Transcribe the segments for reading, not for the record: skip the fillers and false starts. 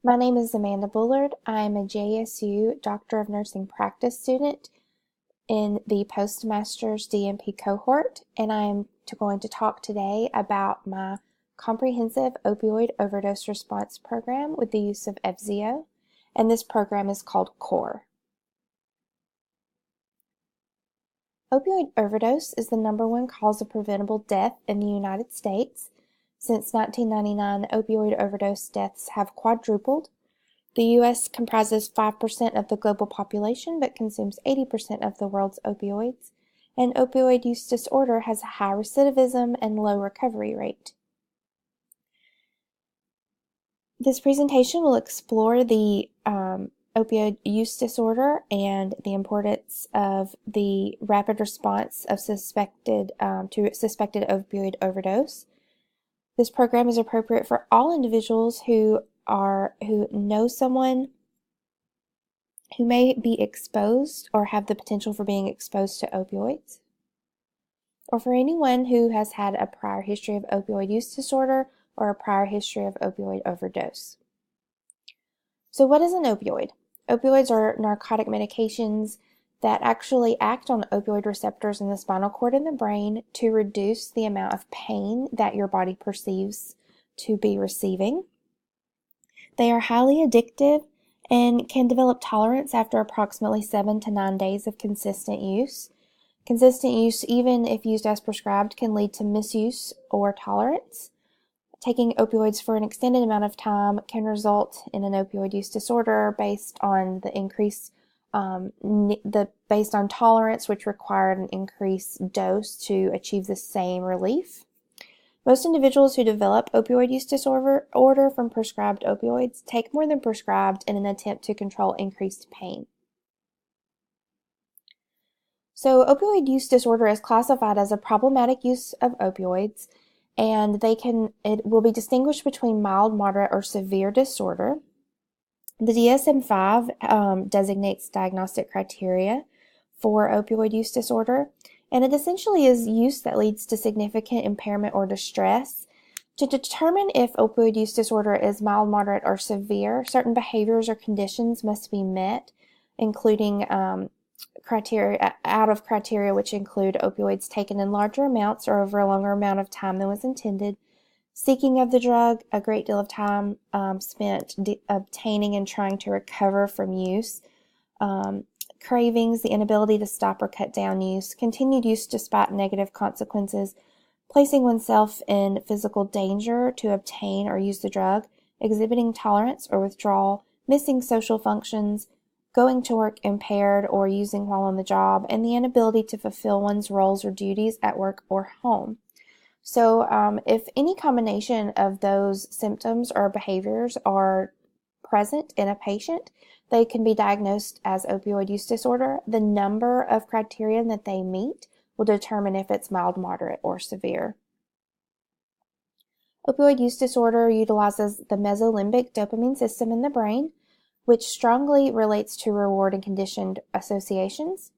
My name is Amanda Bullard. I am a JSU Doctor of Nursing practice student in the Postmaster's DNP cohort, and I am going to talk today about my comprehensive opioid overdose response program with the use of FZO, and this program is called CORE. Opioid overdose is the #1 cause of preventable death in the United States. Since 1999, opioid overdose deaths have quadrupled. The U.S. comprises 5% of the global population but consumes 80% of the world's opioids, and opioid use disorder has a high recidivism and low recovery rate. This presentation will explore the opioid use disorder and the importance of the rapid response of suspected opioid overdose. This program is appropriate for all individuals who know someone who may be exposed or have the potential for being exposed to opioids, or for anyone who has had a prior history of opioid use disorder or a prior history of opioid overdose. So what is an opioid? Opioids are narcotic medications that actually act on opioid receptors in the spinal cord and the brain to reduce the amount of pain that your body perceives to be receiving. They are highly addictive and can develop tolerance after approximately 7 to 9 days of consistent use. Consistent use, even if used as prescribed, can lead to misuse or tolerance. Taking opioids for an extended amount of time can result in an opioid use disorder based on the increase, based on tolerance, which required an increased dose to achieve the same relief. Most individuals who develop opioid use disorder from prescribed opioids take more than prescribed in an attempt to control increased pain. So opioid use disorder is classified as a problematic use of opioids, and it will be distinguished between mild, moderate, or severe disorder. The DSM-5 designates diagnostic criteria for opioid use disorder, and it essentially is use that leads to significant impairment or distress. To determine if opioid use disorder is mild, moderate, or severe, certain behaviors or conditions must be met, including criteria which include opioids taken in larger amounts or over a longer amount of time than was intended, seeking of the drug, a great deal of time spent obtaining and trying to recover from use, cravings, the inability to stop or cut down use, continued use despite negative consequences, placing oneself in physical danger to obtain or use the drug, exhibiting tolerance or withdrawal, missing social functions, going to work impaired or using while on the job, and the inability to fulfill one's roles or duties at work or home. So if any combination of those symptoms or behaviors are present in a patient, they can be diagnosed as opioid use disorder. The number of criteria that they meet will determine if it's mild, moderate, or severe. Opioid use disorder utilizes the mesolimbic dopamine system in the brain, which strongly relates to reward and conditioned associations.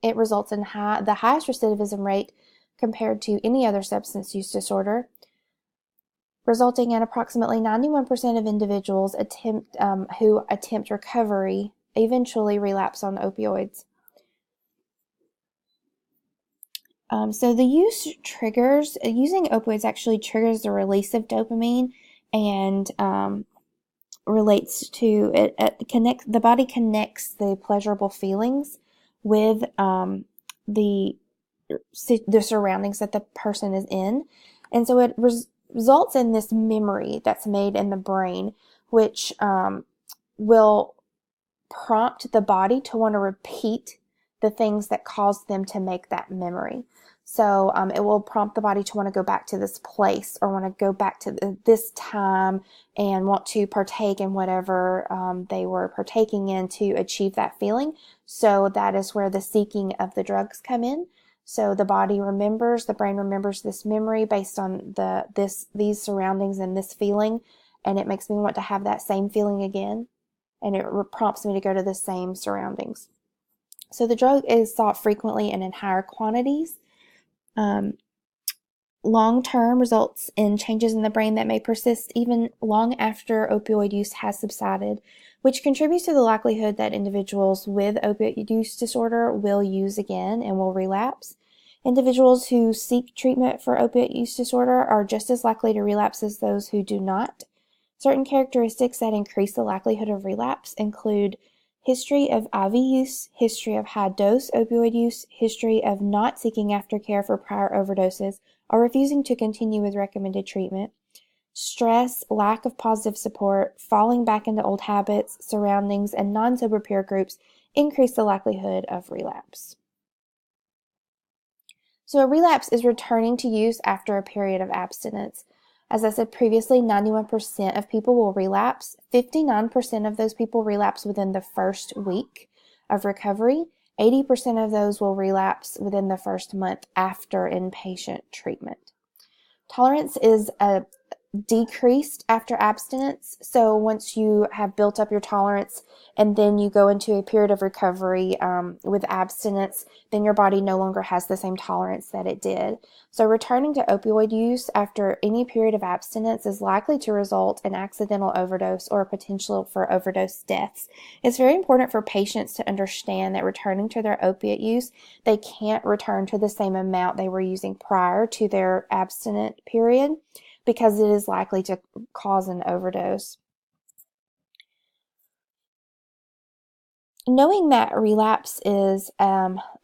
It results in the highest recidivism rate compared to any other substance use disorder, resulting in approximately 91% of individuals who attempt recovery eventually relapse on opioids. So the using opioids actually triggers the release of dopamine and relates to it. The body connects the pleasurable feelings with the surroundings that the person is in, and so it results in this memory that's made in the brain, which will prompt the body to want to repeat the things that caused them to make that memory. So it will prompt the body to want to go back to this place or want to go back to this time and want to partake in whatever they were partaking in to achieve that feeling. So that is where the seeking of the drugs come in. So the brain remembers this memory based on these surroundings and this feeling, and it makes me want to have that same feeling again, and it prompts me to go to the same surroundings. So the drug is sought frequently and in higher quantities. long-term results in changes in the brain that may persist even long after opioid use has subsided, which contributes to the likelihood that individuals with opioid use disorder will use again and will relapse. Individuals who seek treatment for opioid use disorder are just as likely to relapse as those who do not. Certain characteristics that increase the likelihood of relapse include history of IV use, history of high-dose opioid use, history of not seeking aftercare for prior overdoses, or refusing to continue with recommended treatment, stress, lack of positive support, falling back into old habits, surroundings, and non-sober peer groups increase the likelihood of relapse. So a relapse is returning to use after a period of abstinence. As I said previously, 91% of people will relapse. 59% of those people relapse within the first week of recovery. 80% of those will relapse within the first month after inpatient treatment. Tolerance is decreased after abstinence. So once you have built up your tolerance and then you go into a period of recovery with abstinence, then your body no longer has the same tolerance that it did. So returning to opioid use after any period of abstinence is likely to result in accidental overdose or potential for overdose deaths. It's very important for patients to understand that returning to their opiate use, they can't return to the same amount they were using prior to their abstinent period, because it is likely to cause an overdose. Knowing that relapse is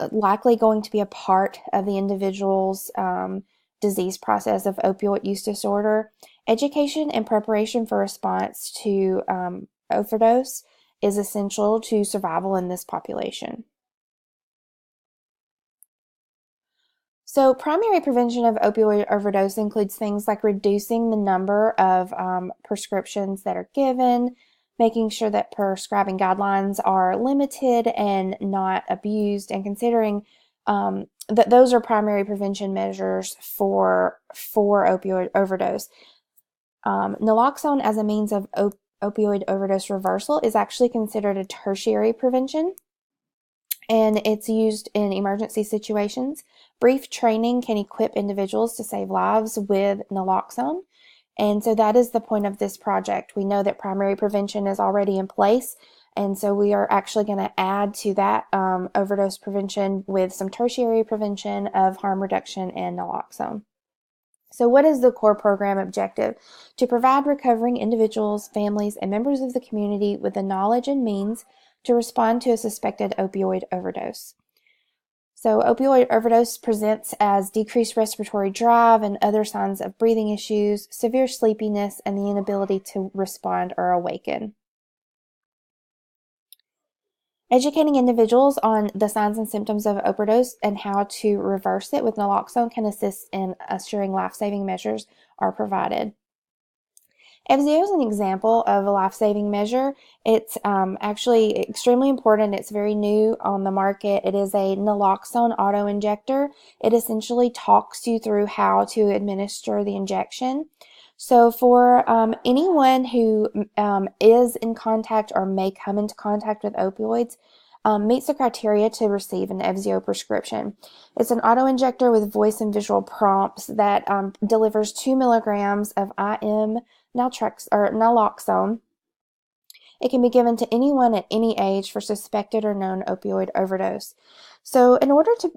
likely going to be a part of the individual's disease process of opioid use disorder, education and preparation for response to overdose is essential to survival in this population. So primary prevention of opioid overdose includes things like reducing the number of prescriptions that are given, making sure that prescribing guidelines are limited and not abused, and considering that those are primary prevention measures for opioid overdose. Naloxone as a means of opioid overdose reversal is actually considered a tertiary prevention, and it's used in emergency situations. Brief training can equip individuals to save lives with naloxone. And so that is the point of this project. We know that primary prevention is already in place, and so we are actually going to add to that overdose prevention with some tertiary prevention of harm reduction and naloxone. So what is the core program objective? To provide recovering individuals, families, and members of the community with the knowledge and means to respond to a suspected opioid overdose. So opioid overdose presents as decreased respiratory drive and other signs of breathing issues, severe sleepiness, and the inability to respond or awaken. Educating individuals on the signs and symptoms of overdose and how to reverse it with naloxone can assist in assuring life-saving measures are provided. FZO is an example of a life-saving measure. It's actually extremely important. It's very new on the market. It is a naloxone auto-injector. It essentially talks you through how to administer the injection. So for anyone who is in contact or may come into contact with opioids, meets the criteria to receive an FZO prescription. It's an auto-injector with voice and visual prompts that delivers 2 milligrams of IM naloxone. It can be given to anyone at any age for suspected or known opioid overdose. So in order to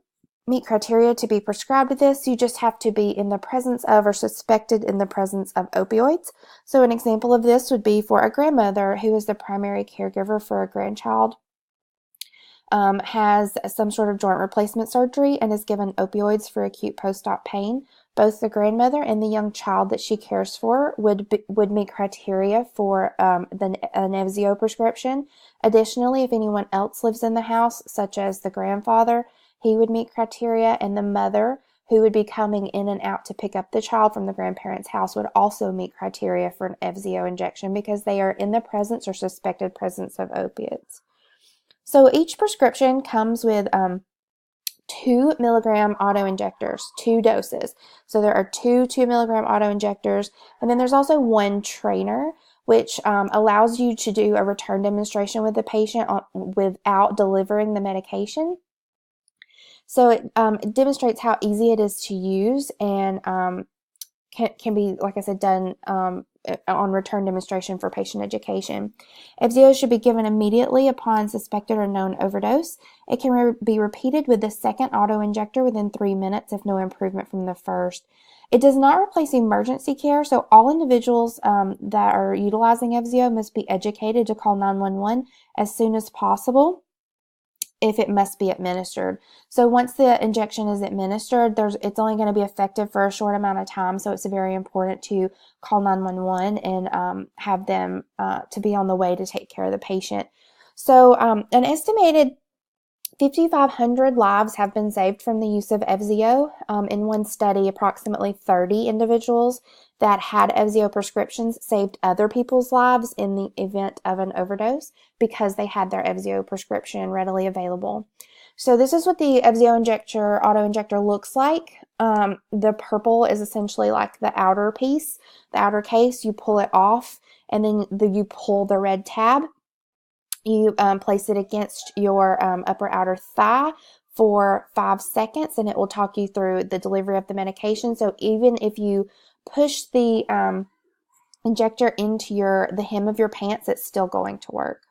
meet criteria to be prescribed with this, you just have to be in the presence of or suspected in the presence of opioids. So an example of this would be for a grandmother who is the primary caregiver for a grandchild, has some sort of joint replacement surgery and is given opioids for acute post-op pain. Both the grandmother and the young child that she cares for would meet criteria for an FZO prescription. Additionally, if anyone else lives in the house, such as the grandfather, he would meet criteria, and the mother, who would be coming in and out to pick up the child from the grandparent's house, would also meet criteria for an FZO injection because they are in the presence or suspected presence of opiates. So each prescription comes with 2 milligram auto-injectors, 2 doses. So there are 2 milligram auto-injectors, and then there's also one trainer, which allows you to do a return demonstration with the patient without delivering the medication. So it demonstrates how easy it is to use and can be, like I said, done on return demonstration for patient education. FZO should be given immediately upon suspected or known overdose. It can be repeated with the second auto-injector within 3 minutes if no improvement from the first. It does not replace emergency care, so all individuals that are utilizing FZO must be educated to call 911 as soon as possible if it must be administered. So once the injection is administered, it's only going to be effective for a short amount of time, so it's very important to call 911 and have them to be on the way to take care of the patient. So an estimated 5,500 lives have been saved from the use of FZO. In one study, approximately 30 individuals that had FZO prescriptions saved other people's lives in the event of an overdose because they had their FZO prescription readily available. So this is what the FZO auto-injector looks like. The purple is essentially like the outer piece, the outer case. You pull it off, and then you pull the red tab. You place it against your upper outer thigh for 5 seconds, and it will talk you through the delivery of the medication. So even if you push the injector into the hem of your pants, it's still going to work.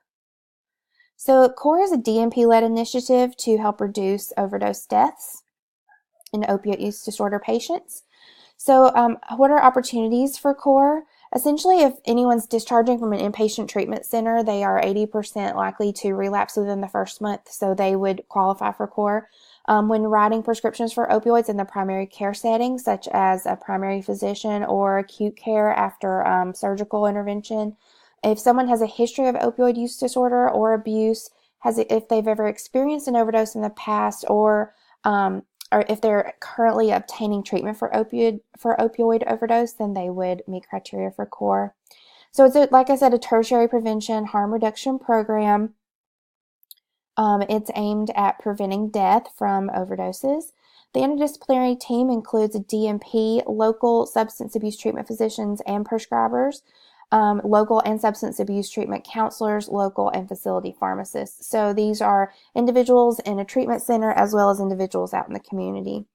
So CORE is a DNP-led initiative to help reduce overdose deaths in opiate use disorder patients. So what are opportunities for CORE? Essentially, if anyone's discharging from an inpatient treatment center, they are 80% likely to relapse within the first month, so they would qualify for CORE. When writing prescriptions for opioids in the primary care setting, such as a primary physician or acute care after surgical intervention, if someone has a history of opioid use disorder or abuse, if they've ever experienced an overdose in the past, or if they're currently obtaining treatment for opioid overdose, then they would meet criteria for CORE. So it's, like I said, a tertiary prevention harm reduction program. It's aimed at preventing death from overdoses. The interdisciplinary team includes a DNP, local substance abuse treatment physicians and prescribers, local and substance abuse treatment counselors, local and facility pharmacists. So these are individuals in a treatment center as well as individuals out in the community.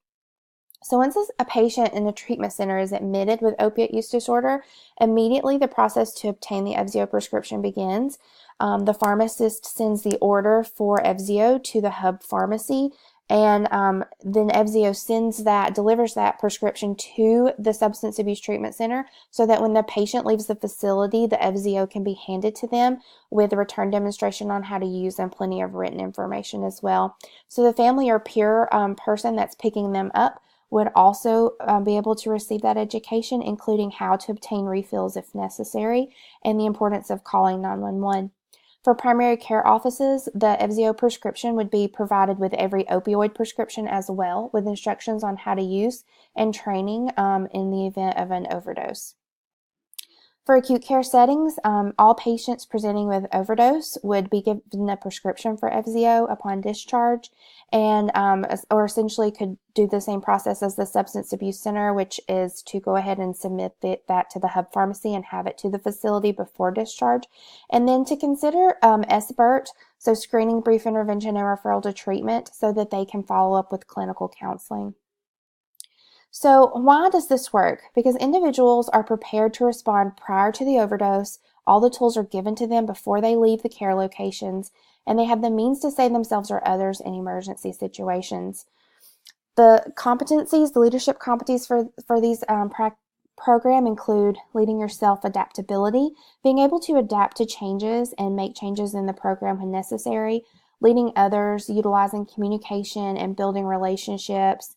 So once a patient in a treatment center is admitted with opiate use disorder, immediately the process to obtain the FZO prescription begins. The pharmacist sends the order for FZO to the hub pharmacy, and then FZO delivers that prescription to the substance abuse treatment center so that when the patient leaves the facility, the FZO can be handed to them with a return demonstration on how to use and plenty of written information as well. So the family or peer person that's picking them up would also be able to receive that education, including how to obtain refills if necessary and the importance of calling 911. For primary care offices, the FZO prescription would be provided with every opioid prescription as well, with instructions on how to use and training in the event of an overdose. For acute care settings, all patients presenting with overdose would be given a prescription for FZO upon discharge, and or essentially could do the same process as the substance abuse center, which is to go ahead and submit that to the hub pharmacy and have it to the facility before discharge. And then to consider SBIRT, so screening, brief intervention, and referral to treatment, so that they can follow up with clinical counseling. So why does this work? Because individuals are prepared to respond prior to the overdose. All the tools are given to them before they leave the care locations, and they have the means to save themselves or others in emergency situations. The competencies, the leadership competencies for these program include leading yourself adaptability, being able to adapt to changes and make changes in the program when necessary, leading others, utilizing communication and building relationships,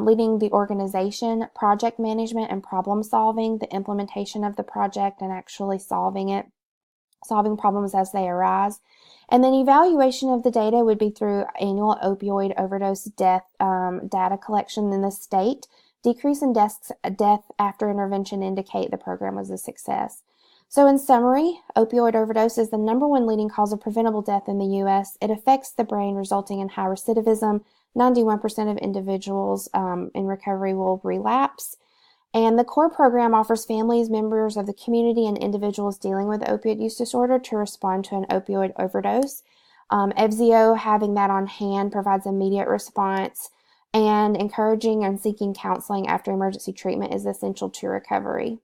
leading the organization, project management and problem solving, the implementation of the project and actually solving problems as they arise. And then evaluation of the data would be through annual opioid overdose death data collection in the state. Decrease in death after intervention indicate the program was a success. So in summary, opioid overdose is the #1 leading cause of preventable death in the U.S. It affects the brain, resulting in high recidivism. 91% of individuals in recovery will relapse. And the CORE program offers families, members of the community, and individuals dealing with opiate use disorder to respond to an opioid overdose. Evzio, having that on hand provides immediate response, and encouraging and seeking counseling after emergency treatment is essential to recovery.